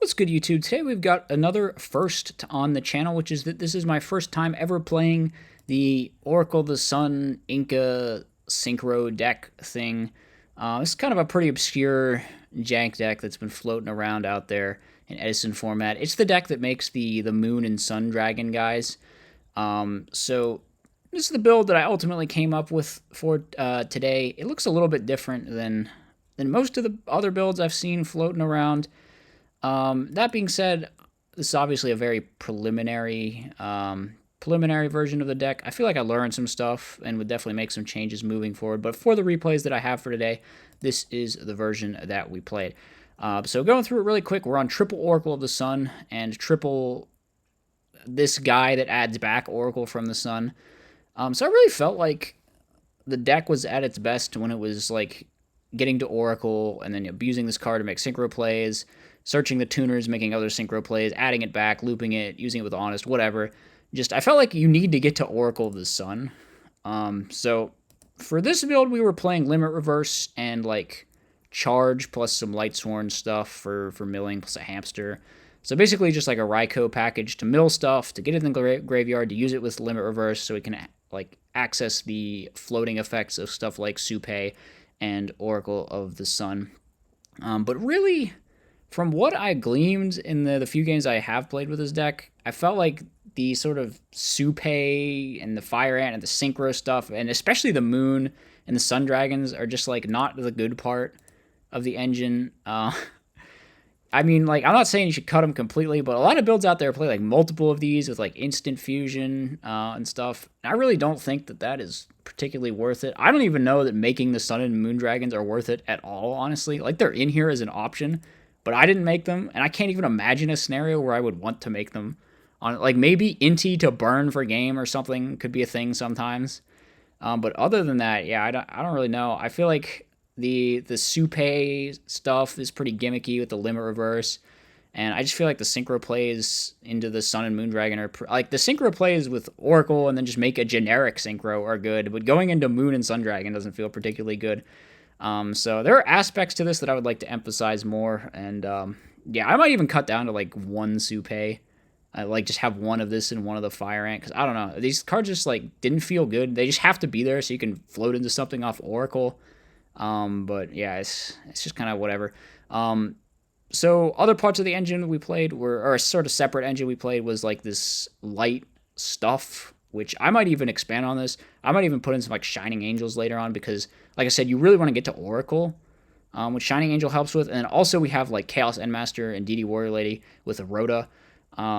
What's good, YouTube? Today we've got another first on the channel, which is that this is my first time ever playing the Oracle of the Sun Inca Synchro deck thing. It's kind of a pretty obscure jank deck that's been floating around out there in Edison format. It's the deck that makes the Moon and Sun Dragon guys. So this is the build that I ultimately came up with for today. It looks a little bit different than most of the other builds I've seen floating around. That being said, this is obviously a very preliminary version of the deck. I feel like I learned some stuff and would definitely make some changes moving forward. But for the replays that I have for today, this is the version that we played. So going through it really quick, we're on triple Oracle of the Sun and triple this guy that adds back Oracle from the Sun. So I really felt like the deck was at its best when it was like getting to Oracle and then abusing this card to make synchro plays, searching the tuners, making other synchro plays, adding it back, looping it, using it with Honest, whatever. Just, I felt like you need to get to Oracle of the Sun. So for this build, we were playing Limit Reverse and like Charge plus some Lightsworn stuff for milling plus a Hamster. So basically just like a Raikou package to mill stuff, to get it in the graveyard, to use it with Limit Reverse so we can like access the floating effects of stuff like Supe and Oracle of the Sun. But really, from what I gleaned in the few games I have played with this deck, I felt like the sort of Supe and the Fire Ant and the Synchro stuff, and especially the Moon and the Sun Dragons, are just like not the good part of the engine. I mean, like, I'm not saying you should cut them completely, but a lot of builds out there play like multiple of these with like instant fusion and stuff. I really don't think that is particularly worth it. I don't even know that making the Sun and Moon Dragons are worth it at all, honestly. Like, they're in here as an option, but I didn't make them, and I can't even imagine a scenario where I would want to make them. On like, maybe Inti to burn for game or something could be a thing sometimes. But other than that, yeah, I don't really know. I feel like the Supe stuff is pretty gimmicky with the Limit Reverse, and I just feel like the synchro plays into the Sun and Moon Dragon are like the synchro plays with Oracle and then just make a generic synchro are good, but going into Moon and Sun Dragon doesn't feel particularly good. So there are aspects to this that I would like to emphasize more, and yeah, I might even cut down to like one Supe. I like just have one of this and one of the Fire Ant, because I don't know, these cards just like didn't feel good. They just have to be there so you can float into something off Oracle. But yeah, it's just kind of whatever. So other parts of the engine we played or a sort of separate engine we played was like this light stuff, which I might even expand on this. I might even put in some like Shining Angels later on, because like I said, you really want to get to Oracle, which Shining Angel helps with. And then also we have like Chaos Endmaster and DD Warrior Lady with a Rhoda.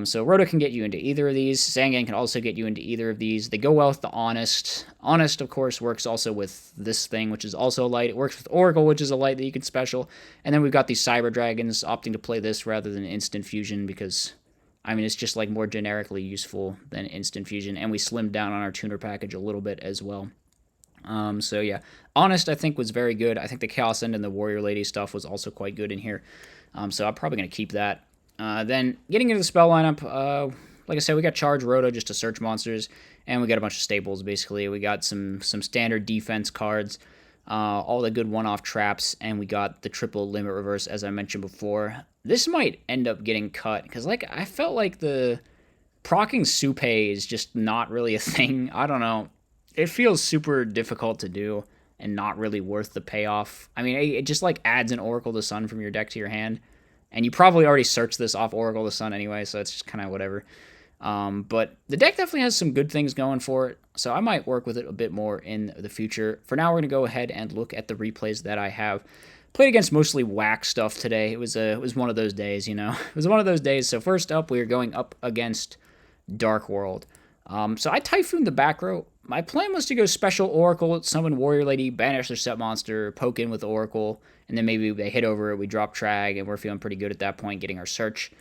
So Rhoda can get you into either of these. Sangan can also get you into either of these. They go well with the Honest. Honest, of course, works also with this thing, which is also light. It works with Oracle, which is a light that you can special. And then we've got these Cyber Dragons opting to play this rather than Instant Fusion because, I mean, it's just like more generically useful than Instant Fusion. And we slimmed down on our tuner package a little bit as well. So yeah, Honest I think was very good. I think the Chaos End and the Warrior Lady stuff was also quite good in here. So I'm probably going to keep that. Then getting into the spell lineup, like I said, we got Charge Rhoda just to search monsters, and we got a bunch of staples, basically. We got some standard defense cards, all the good one-off traps, and we got the triple Limit Reverse, as I mentioned before. This might end up getting cut, because like I felt like the proccing Supe is just not really a thing. I don't know. It feels super difficult to do and not really worth the payoff. I mean, it just like adds an Oracle of the Sun from your deck to your hand. And you probably already searched this off Oracle of the Sun anyway, so it's just kind of whatever. But the deck definitely has some good things going for it, so I might work with it a bit more in the future. For now, we're going to go ahead and look at the replays that I have. Played against mostly whack stuff today. It was one of those days, you know. It was one of those days. So first up, we are going up against Dark World. So I Typhooned the back row. My plan was to go special Oracle, summon Warrior Lady, banish their set monster, poke in with Oracle, and then maybe they hit over it, we drop Trag, and we're feeling pretty good at that point, getting our search.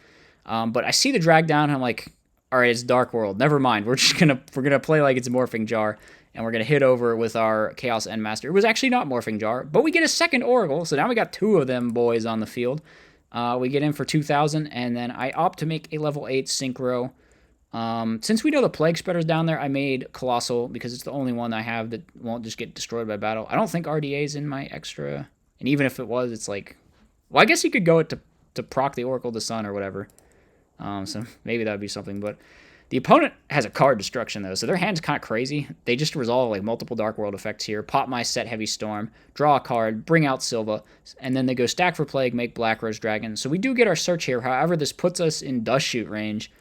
But I see the drag down, and I'm like, all right, it's Dark World. Never mind. We're gonna play like it's Morphing Jar, and we're gonna hit over with our Chaos Endmaster. It was actually not Morphing Jar, but we get a second Oracle, so now we got two of them boys on the field. We get in for 2,000, and then I opt to make a level 8 Synchro. Since we know the Plague Spreader's down there, I made Colossal because it's the only one I have that won't just get destroyed by battle. I don't think RDA's in my extra, and even if it was, it's like, well, I guess you could go it to to proc the Oracle of the Sun or whatever. So maybe that would be something. But the opponent has a card destruction, though, so their hand's kind of crazy. They just resolve like multiple Dark World effects here, pop my set Heavy Storm, draw a card, bring out Silva, and then they go stack for Plague, make Black Rose Dragon. So we do get our search here. However, this puts us in Dust Shoot range,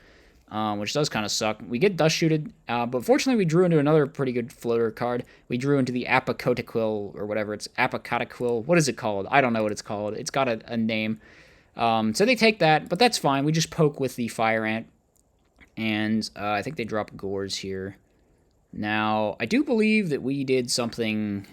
which does kind of suck. We get Dust Shooted, but fortunately we drew into another pretty good floater card. We drew into the Apocotaquill, or whatever. It's Apocotaquill. What is it called? I don't know what it's called. It's got a name. So they take that, but that's fine. We just poke with the Fire Ant. And I think they drop Gores here. Now, I do believe that we did something...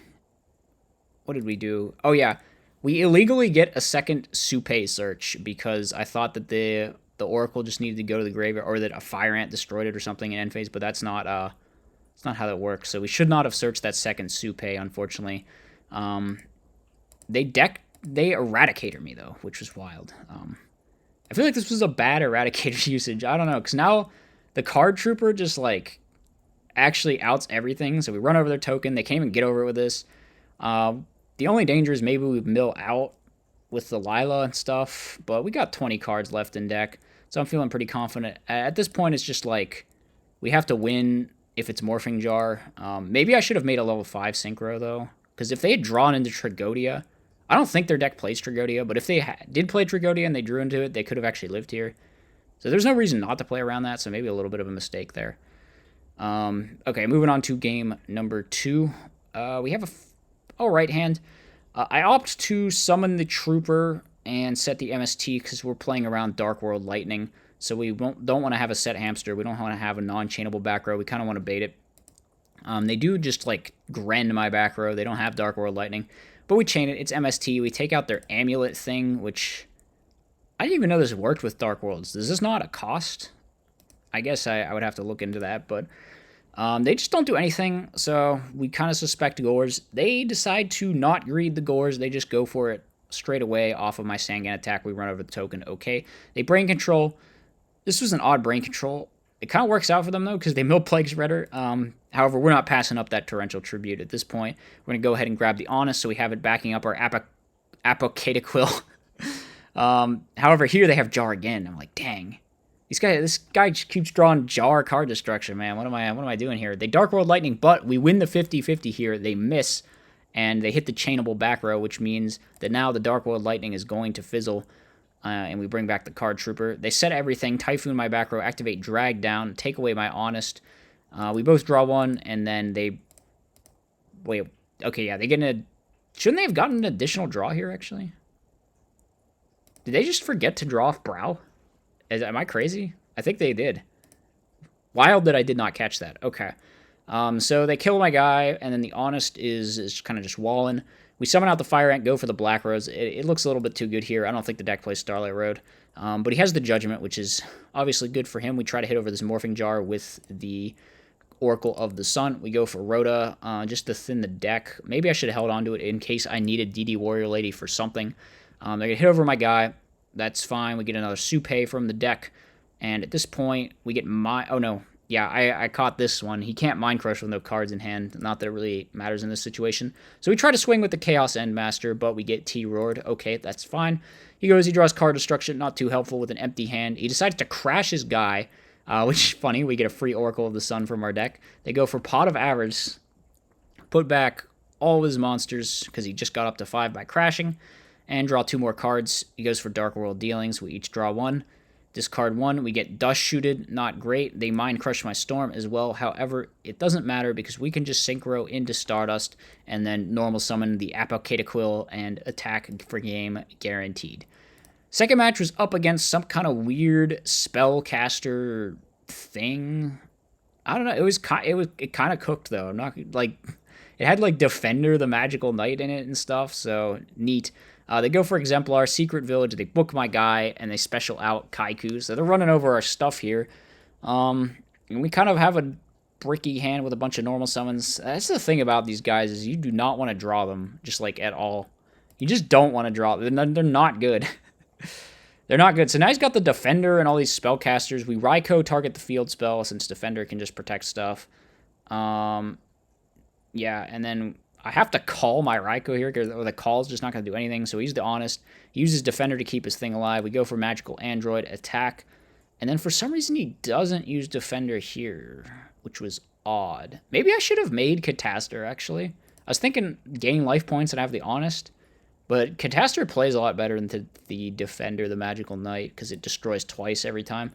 What did we do? Oh, yeah. We illegally get a second Supe search because I thought that the Oracle just needed to go to the graveyard, or that a Fire Ant destroyed it or something in end phase, but that's not how that works. So we should not have searched that second Supe, unfortunately. They Eradicator me, though, which was wild. I feel like this was a bad Eradicator usage. I don't know, because now the Card Trooper just, like, actually outs everything. So we run over their token. They can't even get over it with this. The only danger is maybe we mill out with the Lila and stuff. But we got 20 cards left in deck, so I'm feeling pretty confident. At this point, it's just, like, we have to win if it's Morphing Jar. Maybe I should have made a level 5 Synchro, though. Because if they had drawn into Tragodia... I don't think their deck plays Tragodia, but if they did play Tragodia and they drew into it, they could have actually lived here. So there's no reason not to play around that, so maybe a little bit of a mistake there. Okay, moving on to game number 2. We have a right hand. I opt to summon the Trooper and set the MST because we're playing around Dark World Lightning, so we don't want to have a set Hamster. We don't want to have a non-chainable back row. We kind of want to bait it. They do just, like, Grend my back row. They don't have Dark World Lightning. But we chain it. It's MST. We take out their Amulet thing, which I didn't even know this worked with Dark Worlds. Is this not a cost? I guess I would have to look into that, but they just don't do anything, so we kind of suspect Gores. They decide to not greed the Gores. They just go for it straight away off of my Sangan attack. We run over the token. Okay. They Brain Control. This was an odd Brain Control. It kind of works out for them, though, because they mill Plague Spreader. However, we're not passing up that Torrential Tribute at this point. We're going to go ahead and grab the Honest, so we have it backing up our Apocotaquill. However, here they have Jar again. I'm like, dang. This guy just keeps drawing Jar card destruction, man. What am I doing here? They Dark World Lightning, but we win the 50-50 here. They miss, and they hit the chainable back row, which means that now the Dark World Lightning is going to fizzle. And we bring back the Card Trooper. They set everything, Typhoon my back row, activate Drag Down, take away my Honest. We both draw one, and then they... Wait, okay, yeah, they get shouldn't they have gotten an additional draw here, actually? Did they just forget to draw off Brow? Am I crazy? I think they did. Wild that I did not catch that. Okay. So they kill my guy, and then the Honest is kind of just walling. We summon out the Fire Ant, go for the Black Rose. It looks a little bit too good here. I don't think the deck plays Starlight Road. But he has the Judgment, which is obviously good for him. We try to hit over this Morphing Jar with the Oracle of the Sun. We go for Rhoda just to thin the deck. Maybe I should have held on to it in case I needed DD Warrior Lady for something. They're going to hit over my guy. That's fine. We get another Supe from the deck. And at this point, we get my... Oh, no. Yeah, I caught this one. He can't Mind Crush with no cards in hand. Not that it really matters in this situation. So we try to swing with the Chaos Endmaster, but we get T-Roared. Okay, that's fine. He draws card destruction. Not too helpful with an empty hand. He decides to crash his guy, which is funny. We get a free Oracle of the Sun from our deck. They go for Pot of Avarice. Put back all of his monsters, because he just got up to 5 by crashing. And draw 2 more cards. He goes for Dark World Dealings. We each draw 1. Discard 1, we get Dust Shooted, not great. They Mind Crush my Storm as well. However, it doesn't matter because we can just Synchro into Stardust and then normal summon the Apocotaquill and attack for game guaranteed. Second match was up against some kind of weird Spellcaster thing. I don't know. It kind of cooked though. Not like it had like Defender the Magical Knight in it and stuff. So neat. They go for Exemplar, Secret Village, they book my guy, and they special out Kaiku. So they're running over our stuff here. And we kind of have a bricky hand with a bunch of normal summons. That's the thing about these guys is you do not want to draw them, just like at all. You just don't want to draw them. They're not good. They're not good. So now he's got the Defender and all these Spellcasters. We Raikou target the field spell since Defender can just protect stuff. Yeah, and then I have to call my Raikou here, because the call's just not going to do anything. So he's the Honest. He uses Defender to keep his thing alive. We go for Magical Android, attack. And then for some reason he doesn't use Defender here, which was odd. Maybe I should have made Catastor, actually. I was thinking gain life points and have the Honest. But Catastor plays a lot better than the Defender, the Magical Knight, because it destroys twice every time.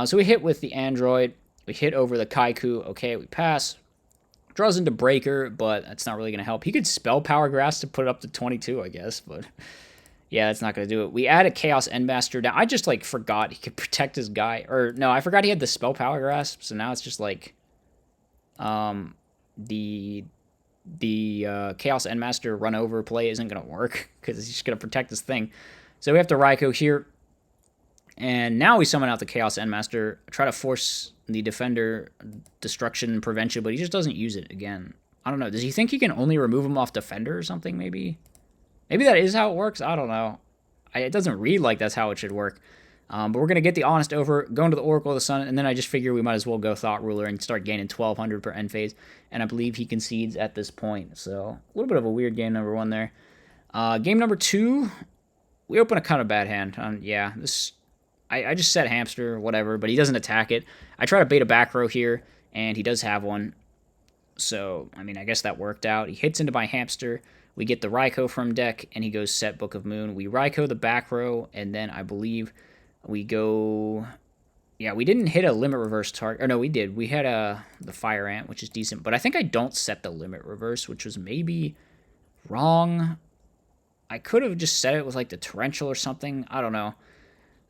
So we hit with the Android. We hit over the Kaiku. Okay, we pass. Draws into Breaker, but that's not really going to help. He could spell Power Grass to put it up to 22, I guess, but yeah, that's not going to do it. We add a Chaos Endmaster down. I just, like, forgot he could protect his guy. Or, no, I forgot he had the Spell Power Grasp, so now it's just, like, the Chaos Endmaster run over play isn't going to work, because he's just going to protect this thing. So we have to Raikou here. And now we summon out the Chaos Endmaster, try to force the Defender destruction prevention, but he just doesn't use it again. I don't know. Does he think he can only remove him off Defender or something, maybe? Maybe that is how it works. I don't know. It doesn't read like that's how it should work. But we're going to get the Honest over, go into the Oracle of the Sun, and then I just figure we might as well go Thought Ruler and start gaining 1,200 per end phase. And I believe he concedes at this point. So a little bit of a weird game number one there. Game number two, we open a kind of bad hand. Yeah, this... I just set Hamster, whatever, but he doesn't attack it. I try to bait a back row here, and he does have one. So, I mean, I guess that worked out. He hits into my Hamster. We get the Raikou from deck, and he goes set Book of Moon. We Raikou the back row, and then I believe we go... Yeah, we didn't hit a Limit Reverse target. Or no, we did. We had the Fire Ant, which is decent. But I think I don't set the Limit Reverse, which was maybe wrong. I could have just set it with, like, the Torrential or something. I don't know.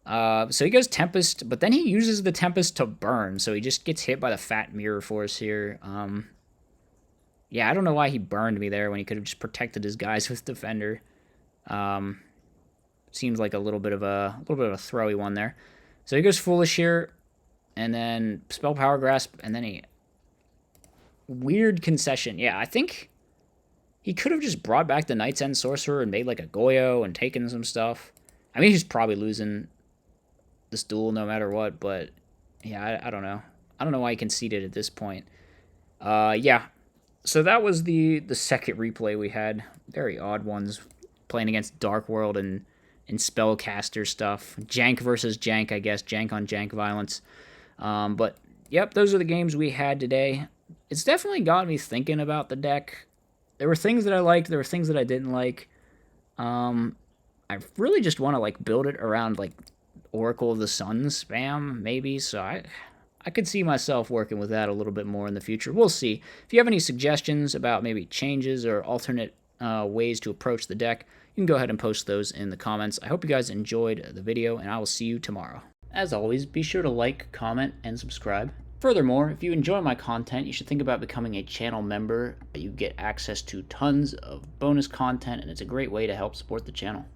So he goes Tempest, but then he uses the Tempest to burn, so he just gets hit by the Fat Mirror Force here. Yeah, I don't know why he burned me there when he could have just protected his guys with Defender. Seems like a little bit of a throwy one there. So he goes Foolish here, and then Spell Power Grasp, and then he... Weird concession. Yeah, I think he could have just brought back the Night's End Sorcerer and made like a Goyo and taken some stuff. I mean, he's probably losing this duel no matter what, but yeah, I don't know. I don't know why he conceded at this point. Yeah, so that was the second replay we had. Very odd ones, playing against Dark World and Spellcaster stuff. Jank versus Jank, I guess. Jank on Jank violence. But, yep, those are the games we had today. It's definitely got me thinking about the deck. There were things that I liked. There were things that I didn't like. I really just want to, like, build it around, like, Oracle of the Sun spam, maybe. So I could see myself working with that a little bit more in the future. We'll see. If you have any suggestions about maybe changes or alternate ways to approach the deck, you can go ahead and post those in the comments. I hope you guys enjoyed the video, and I will see you tomorrow. As always, be sure to like, comment, and subscribe. Furthermore, if you enjoy my content, you should think about becoming a channel member. You get access to tons of bonus content, and it's a great way to help support the channel.